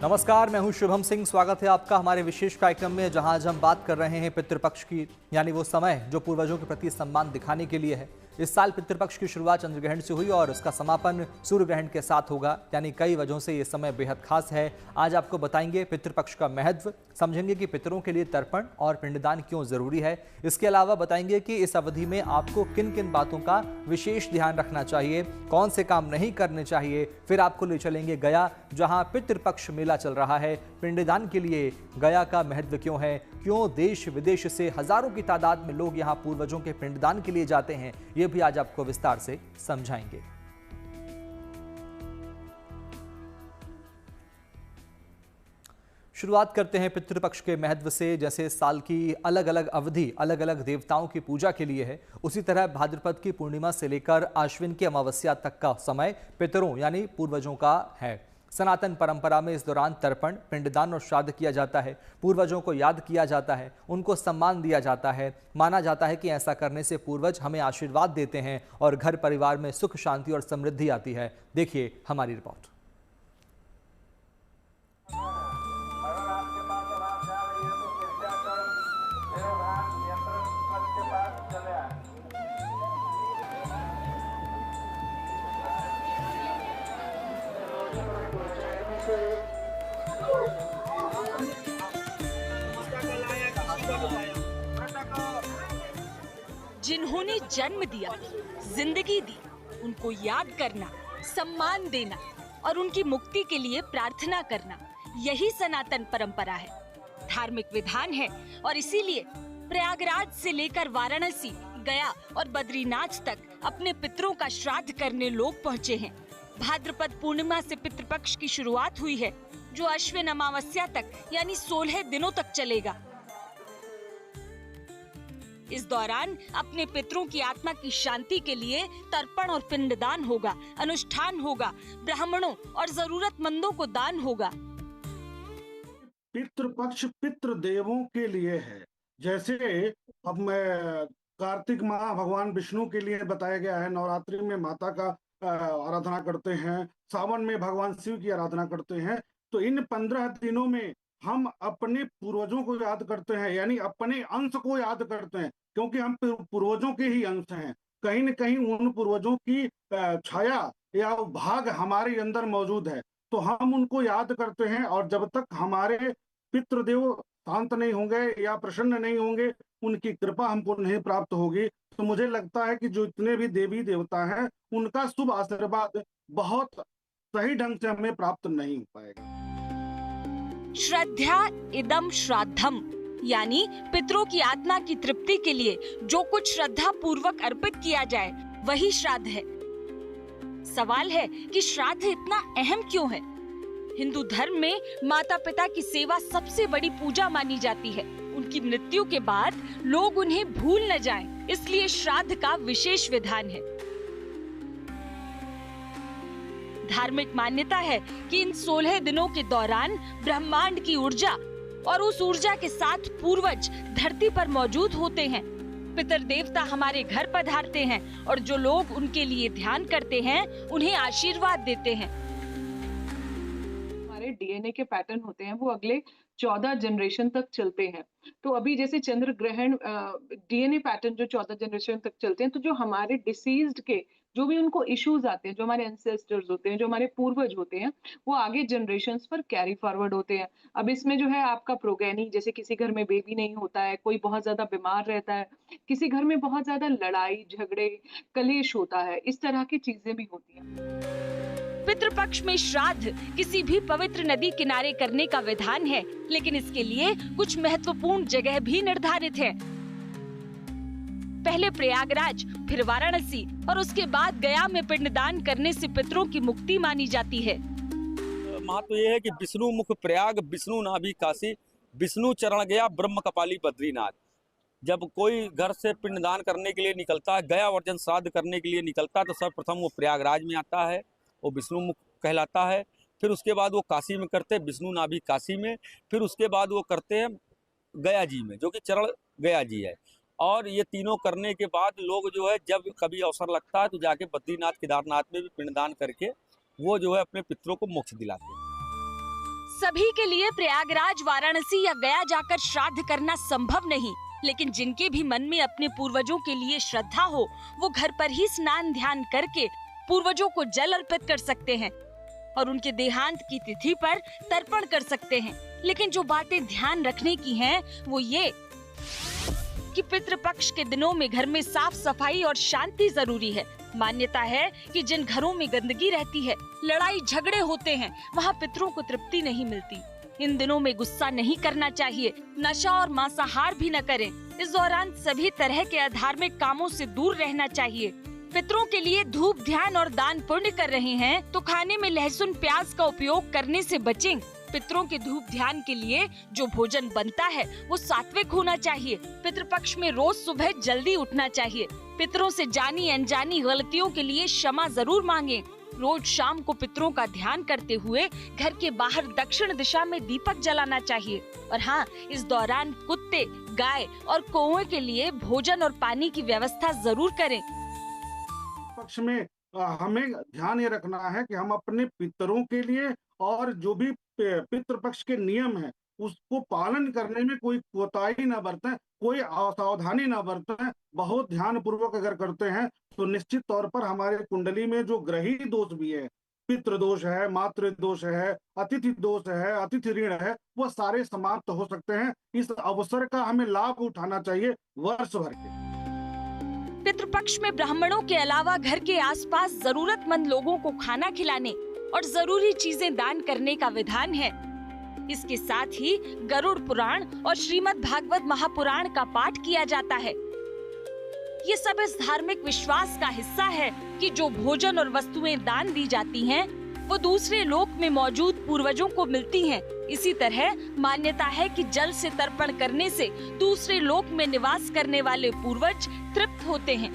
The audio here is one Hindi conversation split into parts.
नमस्कार, मैं हूं शुभम सिंह। स्वागत है आपका हमारे विशेष कार्यक्रम में, जहां आज हम बात कर रहे हैं पितृपक्ष की, यानी वो समय जो पूर्वजों के प्रति सम्मान दिखाने के लिए है। इस साल पितृपक्ष की शुरुआत चंद्रग्रहण से हुई और उसका समापन सूर्य ग्रहण के साथ होगा, यानी कई वजहों से ये समय बेहद खास है। आज आपको बताएंगे पितृपक्ष का महत्व, समझेंगे कि पितरों के लिए तर्पण और पिंडदान क्यों जरूरी है। इसके अलावा बताएंगे कि इस अवधि में आपको किन किन बातों का विशेष ध्यान रखना चाहिए, कौन से काम नहीं करने चाहिए। फिर आपको ले चलेंगे गया, जहां पितृपक्ष मेला चल रहा है। पिंडदान के लिए गया का महत्व क्यों है, क्यों देश विदेश से हजारों की तादाद में लोग यहां पूर्वजों के पिंडदान के लिए जाते हैं, ये भी आज आपको विस्तार से समझाएंगे। शुरुआत करते हैं पितृपक्ष के महत्व से। जैसे साल की अलग अलग अवधि अलग अलग देवताओं की पूजा के लिए है, उसी तरह भाद्रपद की पूर्णिमा से लेकर आश्विन की अमावस्या तक का समय पितरों यानी पूर्वजों का है। सनातन परंपरा में इस दौरान तर्पण, पिंडदान और श्राद्ध किया जाता है। पूर्वजों को याद किया जाता है, उनको सम्मान दिया जाता है। माना जाता है कि ऐसा करने से पूर्वज हमें आशीर्वाद देते हैं और घर परिवार में सुख, शांति और समृद्धि आती है। देखिए हमारी रिपोर्ट। जिन्होंने जन्म दिया, जिंदगी दी, उनको याद करना, सम्मान देना और उनकी मुक्ति के लिए प्रार्थना करना, यही सनातन परंपरा है, धार्मिक विधान है। और इसीलिए प्रयागराज से लेकर वाराणसी, गया और बद्रीनाथ तक अपने पितरों का श्राद्ध करने लोग पहुँचे हैं। भाद्रपद पूर्णिमा से पितृपक्ष की शुरुआत हुई है, जो अश्विन अमावस्या तक यानी 16 दिनों तक चलेगा। इस दौरान अपने पितरों की आत्मा की शांति के लिए तर्पण और पिंडदान होगा, अनुष्ठान होगा, ब्राह्मणों और जरूरतमंदों को दान होगा। पितृपक्ष पितृदेवों के लिए है। जैसे अब मैं कार्तिक माह भगवान विष्णु के लिए बताया गया है, नवरात्रि में माता का आराधना करते हैं, सावन में भगवान शिव की आराधना करते हैं। तो इन 15 दिनों में हम अपने पूर्वजों को याद करते हैं, यानी अपने अंश को याद करते हैं, क्योंकि हम पूर्वजों के ही अंश हैं। कहीं न कहीं उन पूर्वजों की छाया या भाग हमारे अंदर मौजूद है, तो हम उनको याद करते हैं। और जब तक हमारे पितृदेव शांत नहीं होंगे या प्रसन्न नहीं होंगे, उनकी कृपा हमको नहीं प्राप्त होगी, तो मुझे लगता है कि जो इतने भी देवी देवता हैं, उनका शुभ आशीर्वाद बहुत सही ढंग से हमें प्राप्त नहीं हो पाएगा। श्रद्धा इदम श्राद्धम, यानी पितरों की आत्मा की तृप्ति के लिए जो कुछ श्रद्धा पूर्वक अर्पित किया जाए, वही श्राद्ध है। सवाल है कि श्राद्ध इतना अहम क्यों है? हिंदू धर्म में माता पिता की सेवा सबसे बड़ी पूजा मानी जाती है। उनकी मृत्यु के बाद लोग उन्हें भूल न जाएं, इसलिए श्राद्ध का विशेष विधान है। धार्मिक मान्यता है कि इन 16 दिनों के दौरान ब्रह्मांड की ऊर्जा और उस ऊर्जा के साथ पूर्वज धरती पर मौजूद होते हैं। पितर देवता हमारे घर पधारते हैं और जो लोग उनके लिए ध्यान करते हैं, उन्हें आशीर्वाद देते हैं। हमारे डीएनए के पैटर्न होते हैं, वो अगले 14 जनरेशन तक चलते हैं। तो अभी जैसे चंद्र ग्रहण डीएनए पैटर्न जो 14 जनरेशन तक चलते हैं, तो जो हमारे डिसीज्ड के जो भी उनको इश्यूज आते हैं, जो हमारे एंसेस्टर्स होते हैं, जो हमारे पूर्वज होते हैं, वो आगे जनरेशन्स पर कैरी फॉरवर्ड होते हैं। अब इसमें जो है आपका प्रोगेनी, जैसे किसी घर में बेबी नहीं होता है, कोई बहुत ज्यादा बीमार रहता है, किसी घर में बहुत ज्यादा लड़ाई झगड़े कलेश होता है, इस तरह की चीजें भी होती हैं। पितृपक्ष में श्राद्ध किसी भी पवित्र नदी किनारे करने का विधान है, लेकिन इसके लिए कुछ महत्वपूर्ण जगह भी निर्धारित है। पहले प्रयागराज, फिर वाराणसी और उसके बाद गया में पिंडदान करने से पितरों की मुक्ति मानी जाती है। महत्व ये है कि विष्णु मुख प्रयाग, विष्णु नाभि काशी, विष्णु चरण गया, ब्रह्म कपाली बद्रीनाथ। जब कोई घर से पिंडदान करने के लिए निकलता है, गया वर्जन श्राद्ध करने के लिए निकलता है, तो सर्वप्रथम वो प्रयागराज में आता है, वो विष्णु मुख कहलाता है। फिर उसके बाद वो काशी में करते हैं, विष्णु नाभि काशी में। फिर उसके बाद वो करते हैं गया जी में, जो कि चरण गया जी है। और ये तीनों करने के बाद लोग जो है जब कभी अवसर लगता है तो जाके बद्रीनाथ केदारनाथ में भी पिंडदान करके वो जो है अपने पितरों को मोक्ष दिलाते हैं। सभी के लिए प्रयागराज, वाराणसी या गया जाकर श्राद्ध करना संभव नहीं, लेकिन जिनके भी मन में अपने पूर्वजों के लिए श्रद्धा हो, वो घर पर ही स्नान ध्यान करके पूर्वजों को जल अर्पित कर सकते हैं और उनके देहांत की तिथि पर तर्पण कर सकते हैं। लेकिन जो बातें ध्यान रखने की हैं, वो ये कि पितृपक्ष के दिनों में घर में साफ सफाई और शांति जरूरी है। मान्यता है कि जिन घरों में गंदगी रहती है, लड़ाई झगड़े होते हैं, वहाँ पितरों को तृप्ति नहीं मिलती। इन दिनों में गुस्सा नहीं करना चाहिए, नशा और मांसाहार भी न करें। इस दौरान सभी तरह के अधार्मिक कामों से दूर रहना चाहिए। पितरों के लिए धूप, ध्यान और दान पुण्य कर रहे हैं तो खाने में लहसुन प्याज का उपयोग करने से बचें। पितरों के धूप ध्यान के लिए जो भोजन बनता है वो सात्विक होना चाहिए। पितृपक्ष में रोज सुबह जल्दी उठना चाहिए। पितरों से जानी अनजानी गलतियों के लिए क्षमा जरूर मांगें। रोज शाम को पितरों का ध्यान करते हुए घर के बाहर दक्षिण दिशा में दीपक जलाना चाहिए। और हाँ, इस दौरान कुत्ते, गाय और कौवे के लिए भोजन और पानी की व्यवस्था जरूर करें। पक्ष में हमें ध्यान ये रखना है कि हम अपने पितरों के लिए और जो भी पितृपक्ष के नियम है उसको पालन करने में कोई कोताही ना बरतें, कोई असावधानी ना बरतें। बहुत ध्यान पूर्वक अगर करते हैं तो निश्चित तौर पर हमारे कुंडली में जो ग्रही दोष भी है, पितृ दोष है, मातृ दोष है, अतिथि दोष है, अतिथि ऋण है, वो सारे समाप्त हो सकते हैं। इस अवसर का हमें लाभ उठाना चाहिए वर्ष भर के। पितृपक्ष में ब्राह्मणों के अलावा घर के आसपास जरूरतमंद लोगों को खाना खिलाने और जरूरी चीजें दान करने का विधान है। इसके साथ ही गरुड़ पुराण और श्रीमद् भागवत महापुराण का पाठ किया जाता है। ये सब इस धार्मिक विश्वास का हिस्सा है कि जो भोजन और वस्तुएं दान दी जाती हैं, वो दूसरे लोक में मौजूद पूर्वजों को मिलती हैं। इसी तरह मान्यता है कि जल से तर्पण करने से दूसरे लोक में निवास करने वाले पूर्वज तृप्त होते हैं।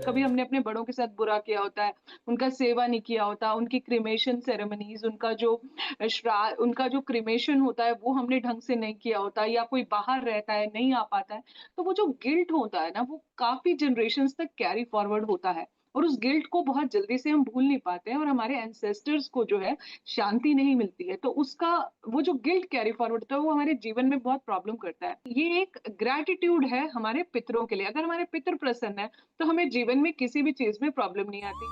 कभी हमने अपने बड़ों के साथ बुरा किया होता है, उनका सेवा नहीं किया होता, उनकी क्रिमेशन सेरेमनीज, उनका जो क्रिमेशन होता है वो हमने ढंग से नहीं किया होता, या कोई बाहर रहता है नहीं आ पाता है, तो वो जो गिल्ट होता है ना, वो काफी जनरेशन्स तक कैरी फॉरवर्ड होता है और उस गिल्ट को बहुत जल्दी से हम भूल नहीं पाते हैं और हमारे एंसेस्टर्स को जो है शांति नहीं मिलती है। तो उसका वो जो गिल्ट कैरी फॉरवर्ड होता है वो हमारे जीवन में बहुत प्रॉब्लम करता है। ये एक ग्रैटिट्यूड है हमारे पितरों के लिए। अगर हमारे पितर प्रसन्न है तो हमें जीवन में किसी भी चीज में प्रॉब्लम नहीं आती।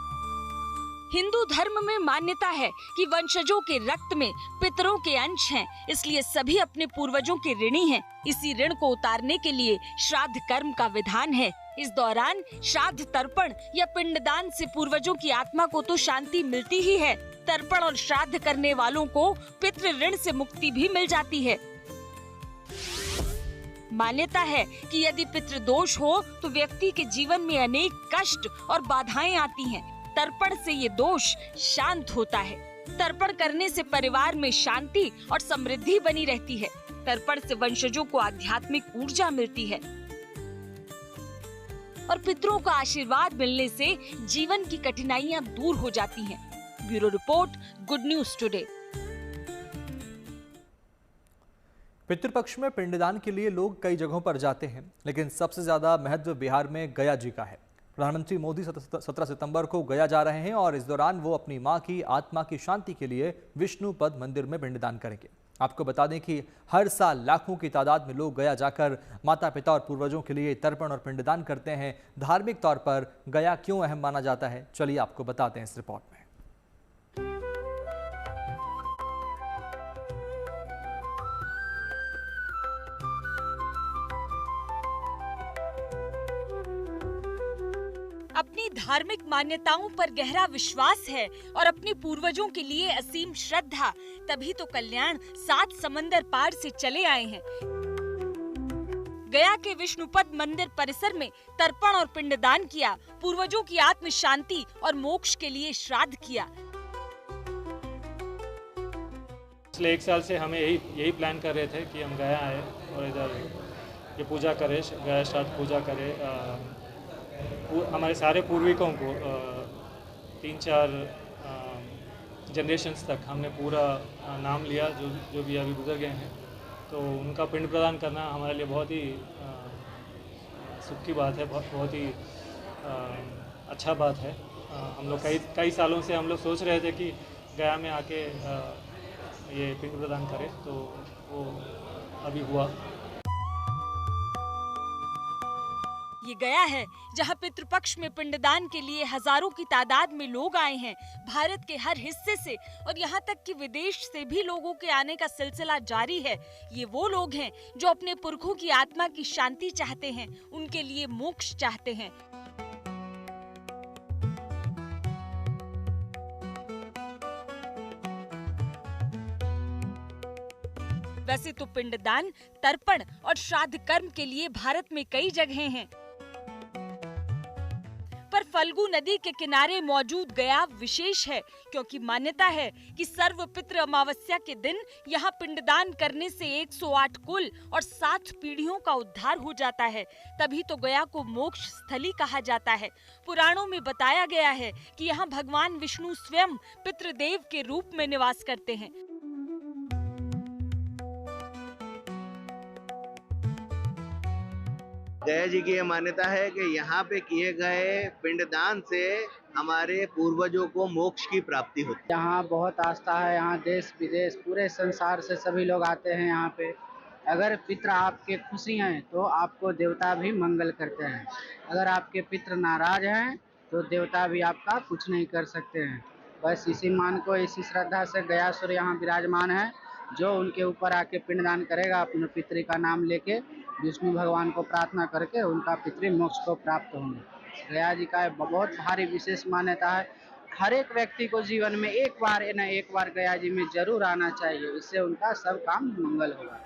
हिंदू धर्म में मान्यता है कि वंशजों के रक्त में पितरों के अंश हैं, इसलिए सभी अपने पूर्वजों के ऋणी हैं। इसी ऋण को उतारने के लिए श्राद्ध कर्म का विधान है। इस दौरान श्राद्ध तर्पण या पिंडदान से पूर्वजों की आत्मा को तो शांति मिलती ही है, तर्पण और श्राद्ध करने वालों को पितृ ऋण से मुक्ति भी मिल जाती है। मान्यता है कि यदि पितृदोष हो तो व्यक्ति के जीवन में अनेक कष्ट और बाधाएं आती हैं। तर्पण से ये दोष शांत होता है। तर्पण करने से परिवार में शांति और समृद्धि बनी रहती है। तर्पण से वंशजों को आध्यात्मिक ऊर्जा मिलती है और पितरों का आशीर्वाद मिलने से जीवन की कठिनाइयां दूर हो जाती हैं। Bureau report, good news today. Pitrupaksha में पिंडदान के लिए लोग कई जगहों पर जाते हैं, लेकिन सबसे ज्यादा महत्व बिहार में गया जी का है। प्रधानमंत्री मोदी 17 सितंबर को गया जा रहे हैं और इस दौरान वो अपनी मां की आत्मा की शांति के लिए विष्णुपद मंदिर में पिंडदान करेंगे। आपको बता दें कि हर साल लाखों की तादाद में लोग गया जाकर माता पिता और पूर्वजों के लिए तर्पण और पिंडदान करते हैं। धार्मिक तौर पर गया क्यों अहम माना जाता है, चलिए आपको बताते हैं इस रिपोर्ट में। अपनी धार्मिक मान्यताओं पर गहरा विश्वास है और अपने पूर्वजों के लिए असीम श्रद्धा, तभी तो कल्याण 7 समंदर पार से चले आए हैं। गया के विष्णुपद मंदिर परिसर में तर्पण और पिंडदान किया, पूर्वजों की आत्म शांति और मोक्ष के लिए श्राद्ध किया। पिछले 1 साल से हमें यही प्लान कर रहे थे कि हम गया आए और इधर ये पूजा करें, गया श्राद्ध पूजा करें। हमारे सारे पूर्विकों को 3-4 जनरेशन्स तक हमने पूरा नाम लिया, जो भी अभी गुजर गए हैं, तो उनका पिंड प्रदान करना हमारे लिए बहुत ही सुख की बात है, बहुत ही अच्छा बात है। हम लोग कई सालों से हम लोग सोच रहे थे कि गया में आके ये पिंड प्रदान करें, तो वो अभी हुआ। ये गया है जहां पितृपक्ष में पिंडदान के लिए हजारों की तादाद में लोग आए हैं, भारत के हर हिस्से से, और यहाँ तक कि विदेश से भी लोगों के आने का सिलसिला जारी है। ये वो लोग हैं जो अपने पुरखों की आत्मा की शांति चाहते हैं, उनके लिए मोक्ष चाहते हैं। वैसे तो पिंडदान, तर्पण और श्राद्ध कर्म के लिए भारत में कई जगहें हैं, पर फल्गु नदी के किनारे मौजूद गया विशेष है, क्योंकि मान्यता है कि सर्वपितृ अमावस्या के दिन यहाँ पिंडदान करने से 108 कुल और 7 पीढ़ियों का उद्धार हो जाता है। तभी तो गया को मोक्ष स्थली कहा जाता है। पुराणों में बताया गया है कि यहाँ भगवान विष्णु स्वयं पितृदेव के रूप में निवास करते हैं। गया जी की यह मान्यता है कि यहाँ पे किए गए पिंडदान से हमारे पूर्वजों को मोक्ष की प्राप्ति होती है। यहाँ बहुत आस्था है, यहाँ देश विदेश पूरे संसार से सभी लोग आते हैं यहाँ पे। अगर पितृ आपके खुशी हैं तो आपको देवता भी मंगल करते हैं, अगर आपके पितृ नाराज हैं तो देवता भी आपका कुछ नहीं कर सकते हैं। बस इसी मान को, इसी श्रद्धा से गयासुर यहाँ विराजमान है। जो उनके ऊपर आके पिंडदान करेगा, अपने पितृ का नाम लेके विष्णु भगवान को प्रार्थना करके उनका पितृ मोक्ष को प्राप्त होंगे। गया जी का बहुत भारी विशेष मान्यता है। हर एक व्यक्ति को जीवन में एक बार गया जी में जरूर आना चाहिए, इससे उनका सब काम मंगल होगा।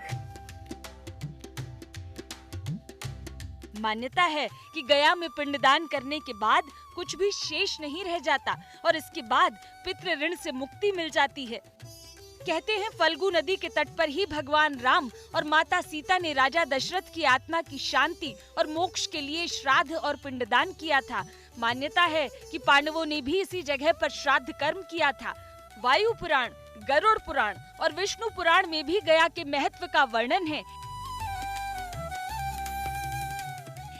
मान्यता है कि गया में पिंडदान करने के बाद कुछ भी शेष नहीं रह जाता और इसके बाद पितृ ऋण से मुक्ति मिल जाती है। कहते हैं फल्गु नदी के तट पर ही भगवान राम और माता सीता ने राजा दशरथ की आत्मा की शांति और मोक्ष के लिए श्राद्ध और पिंडदान किया था। मान्यता है कि पांडवों ने भी इसी जगह पर श्राद्ध कर्म किया था। वायु पुराण, गरुड़ पुराण और विष्णु पुराण में भी गया के महत्व का वर्णन है।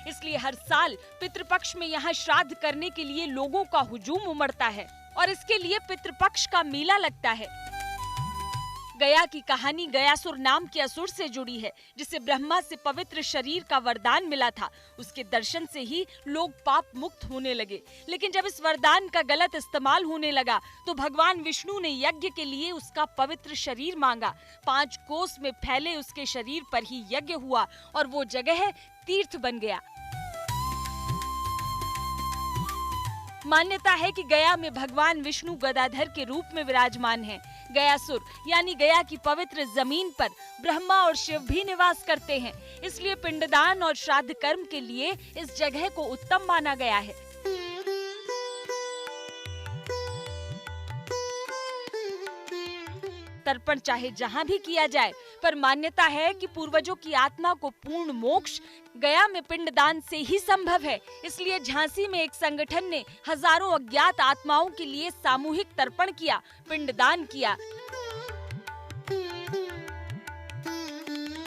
इसलिए हर साल पितृपक्ष में यहाँ श्राद्ध करने के लिए लोगों का हुजूम उमड़ता है और इसके लिए पितृपक्ष का मेला लगता है। गया की कहानी गयासुर नाम के असुर से जुड़ी है, जिसे ब्रह्मा से पवित्र शरीर का वरदान मिला था। उसके दर्शन से ही लोग पाप मुक्त होने लगे, लेकिन जब इस वरदान का गलत इस्तेमाल होने लगा तो भगवान विष्णु ने यज्ञ के लिए उसका पवित्र शरीर मांगा। 5 कोस में फैले उसके शरीर पर ही यज्ञ हुआ और वो जगह तीर्थ बन गया। मान्यता है कि गया में भगवान विष्णु गदाधर के रूप में विराजमान हैं। गयासुर यानी गया की पवित्र जमीन पर ब्रह्मा और शिव भी निवास करते हैं, इसलिए पिंडदान और श्राद्ध कर्म के लिए इस जगह को उत्तम माना गया है। तर्पण चाहे जहां भी किया जाए, पर मान्यता है कि पूर्वजों की आत्मा को पूर्ण मोक्ष गया में पिंडदान से ही संभव है। इसलिए झांसी में एक संगठन ने हजारों अज्ञात आत्माओं के लिए सामूहिक तर्पण किया, पिंडदान किया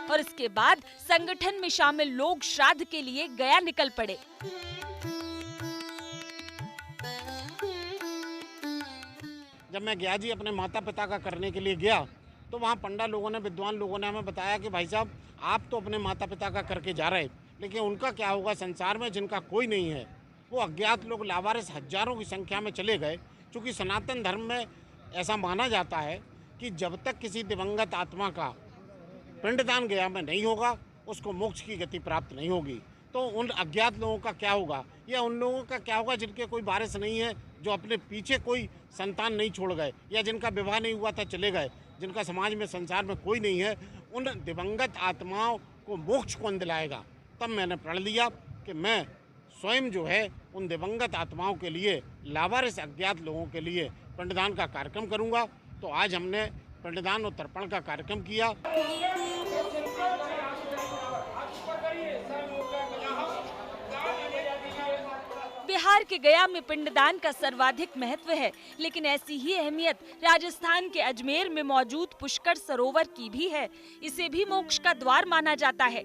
और इसके बाद संगठन में शामिल लोग श्राद्ध के लिए गया निकल पड़े। जब मैं गया जी अपने माता पिता का करने के लिए गया तो वहाँ पंडा लोगों ने, विद्वान लोगों ने हमें बताया कि भाई साहब आप तो अपने माता पिता का करके जा रहे, लेकिन उनका क्या होगा संसार में जिनका कोई नहीं है। वो अज्ञात लोग लावारिस हजारों की संख्या में चले गए। क्योंकि सनातन धर्म में ऐसा माना जाता है कि जब तक किसी दिवंगत आत्मा का पिंडदान गया में नहीं होगा उसको मोक्ष की गति प्राप्त नहीं होगी। तो उन अज्ञात लोगों का क्या होगा, या उन लोगों का क्या होगा जिनके कोई वारिस नहीं है, जो अपने पीछे कोई संतान नहीं छोड़ गए, या जिनका विवाह नहीं हुआ था चले गए, जिनका समाज में संसार में कोई नहीं है, उन दिवंगत आत्माओं को मोक्ष कौन दिलाएगा। तब मैंने प्रण लिया कि मैं स्वयं जो है उन दिवंगत आत्माओं के लिए, लावारिस अज्ञात लोगों के लिए पिंडदान का कार्यक्रम करूंगा। तो आज हमने पिंडदान और तर्पण का कार्यक्रम किया। बिहार के गया में पिंडदान का सर्वाधिक महत्व है, लेकिन ऐसी ही अहमियत राजस्थान के अजमेर में मौजूद पुष्कर सरोवर की भी है। इसे भी मोक्ष का द्वार माना जाता है।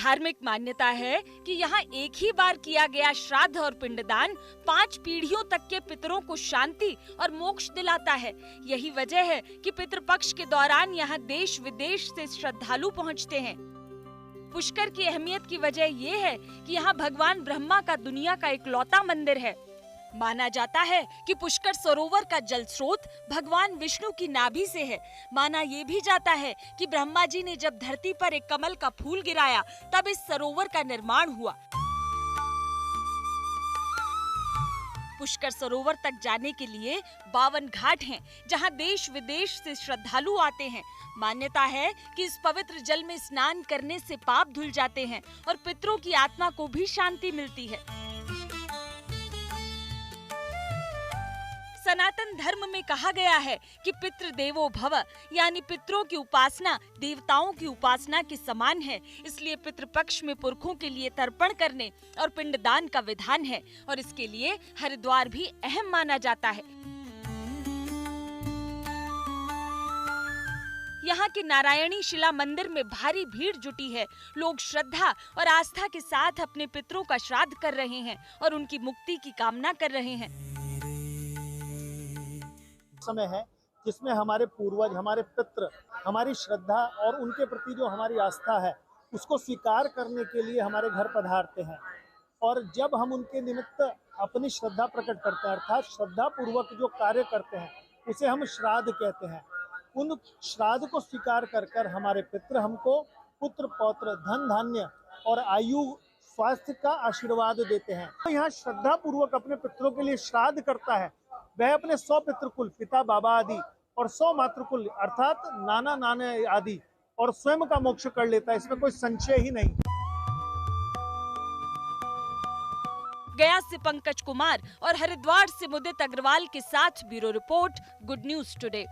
धार्मिक मान्यता है कि यहाँ एक ही बार किया गया श्राद्ध और पिंडदान 5 पीढ़ियों तक के पितरों को शांति और मोक्ष दिलाता है। यही वजह है कि पितृपक्ष के दौरान यहाँ देश विदेश से श्रद्धालु पहुँचते हैं। पुष्कर की अहमियत की वजह ये है कि यहाँ भगवान ब्रह्मा का दुनिया का इकलौता मंदिर है। माना जाता है कि पुष्कर सरोवर का जल स्रोत भगवान विष्णु की नाभि से है। माना ये भी जाता है कि ब्रह्मा जी ने जब धरती पर एक कमल का फूल गिराया तब इस सरोवर का निर्माण हुआ। पुष्कर सरोवर तक जाने के लिए 52 घाट हैं, जहां देश विदेश से श्रद्धालु आते हैं। मान्यता है कि इस पवित्र जल में स्नान करने से पाप धुल जाते हैं और पितरों की आत्मा को भी शांति मिलती है। सनातन धर्म में कहा गया है कि पितृ देवो भव, यानी पितरों की उपासना देवताओं की उपासना के समान है। इसलिए पितृपक्ष में पुरखों के लिए तर्पण करने और पिंडदान का विधान है और इसके लिए हरिद्वार भी अहम माना जाता है। यहाँ के नारायणी शिला मंदिर में भारी भीड़ जुटी है। लोग श्रद्धा और आस्था के साथ अपने पितरों का श्राद्ध कर रहे हैं और उनकी मुक्ति की कामना कर रहे हैं। समय है जिसमें हमारे पूर्वज, हमारे पितृ, हमारी श्रद्धा और उनके प्रति जो हमारी आस्था है उसको स्वीकार करने के लिए हमारे घर पधारते हैं। और जब हम उनके निमित्त अपनी श्रद्धा प्रकट करते हैं, अर्थात श्रद्धा पूर्वक जो कार्य करते हैं, उसे हम श्राद्ध कहते हैं। उन श्राद्ध को स्वीकार कर कर हमारे पितृ हमको पुत्र पौत्र, धन धान्य और आयु स्वास्थ्य का आशीर्वाद देते हैं। तो यहाँ श्रद्धा पूर्वक अपने पितरों के लिए श्राद्ध करता है, वह अपने 100 पितृकुल, पिता बाबा आदि और 100 मातृकुल अर्थात नाना नाना आदि और स्वयं का मोक्ष कर लेता है। इसमें कोई संशय ही नहीं। गया से पंकज कुमार और हरिद्वार से मुदित अग्रवाल के साथ bureau report, good news today.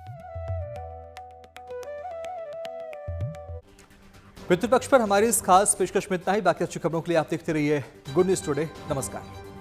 Pitrupaksha पर हमारी इस खास पेशकश में इतना ही। बाकी अच्छी खबरों के लिए आप देखते रहिए गुड न्यूज टुडे। नमस्कार।